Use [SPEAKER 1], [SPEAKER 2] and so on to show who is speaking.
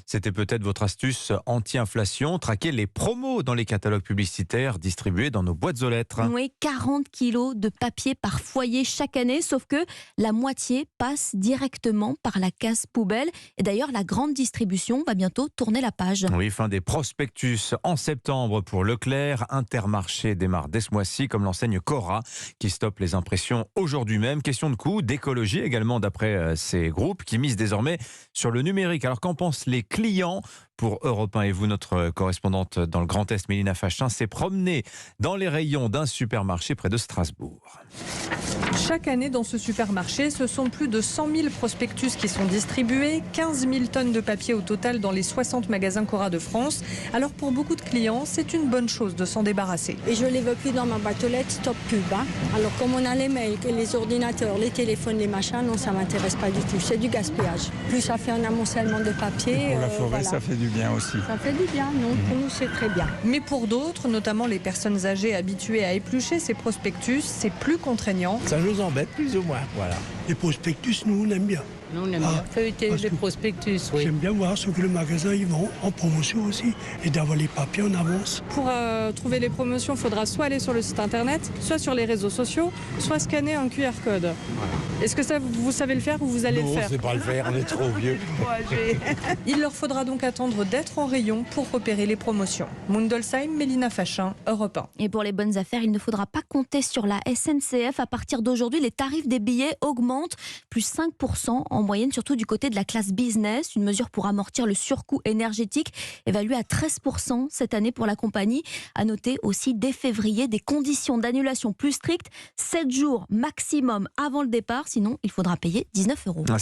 [SPEAKER 1] C'était peut-être votre astuce anti-inflation, traquer les promos dans les catalogues publicitaires distribués dans nos boîtes aux lettres.
[SPEAKER 2] Oui, 40 kilos de papier par foyer chaque année, sauf que la moitié passe directement par la case poubelle. Et d'ailleurs, la grande distribution va bientôt tourner la page.
[SPEAKER 1] Oui, fin des prospectus en septembre pour Leclerc. Intermarché démarre dès ce mois-ci, comme l'enseigne Cora, qui stoppe les impressions aujourd'hui même. Question de coût, d'écologie également, d'après ces groupes qui misent désormais sur le numérique. Alors qu'en pensent les clients? Pour Europe 1 et vous, notre correspondante dans le Grand Est, Mélina Fachin, s'est promenée dans les rayons d'un supermarché près de Strasbourg.
[SPEAKER 3] Chaque année dans ce supermarché, ce sont plus de 100 000 prospectus qui sont distribués, 15 000 tonnes de papier au total dans les 60 magasins Cora de France. Alors pour beaucoup de clients, c'est une bonne chose de s'en débarrasser.
[SPEAKER 4] Et je l'ai vécu dans ma boîte aux lettres, stop pub. Alors comme on a les mails, les ordinateurs, les téléphones, les machins, non, ça ne m'intéresse pas du tout. C'est du gaspillage. Plus ça fait un amoncellement de papier.
[SPEAKER 5] Pour la forêt,
[SPEAKER 4] voilà.
[SPEAKER 5] Ça fait du bien aussi.
[SPEAKER 4] Ça fait du bien, non? Pour nous, c'est très bien.
[SPEAKER 3] Mais pour d'autres, notamment les personnes âgées habituées à éplucher ces prospectus, c'est plus contraignant.
[SPEAKER 6] Ça nous embête plus ou moins, voilà.
[SPEAKER 7] Les prospectus, nous, on aime bien.
[SPEAKER 8] Nous, on aime bien feuilleter les prospectus, oui.
[SPEAKER 7] J'aime bien voir ce que le magasin ils vend en promotion aussi et d'avoir les papiers en avance.
[SPEAKER 3] Pour trouver les promotions, il faudra soit aller sur le site internet, soit sur les réseaux sociaux, soit scanner un QR code. Voilà. Est-ce que ça, vous savez le faire ou vous allez le faire?
[SPEAKER 6] Non, on ne sait pas le faire, on est trop vieux.
[SPEAKER 3] Il leur faudra donc attendre d'être en rayon pour repérer les promotions. Mundolsheim, Mélina Fachin, Europe 1.
[SPEAKER 2] Et pour les bonnes affaires, il ne faudra pas compter sur la SNCF. À partir d'aujourd'hui, les tarifs des billets augmentent, plus 5% en moyenne, surtout du côté de la classe business. Une mesure pour amortir le surcoût énergétique, évalué à 13% cette année pour la compagnie. À noter aussi dès février des conditions d'annulation plus strictes, 7 jours maximum avant le départ, sinon il faudra payer 19 €.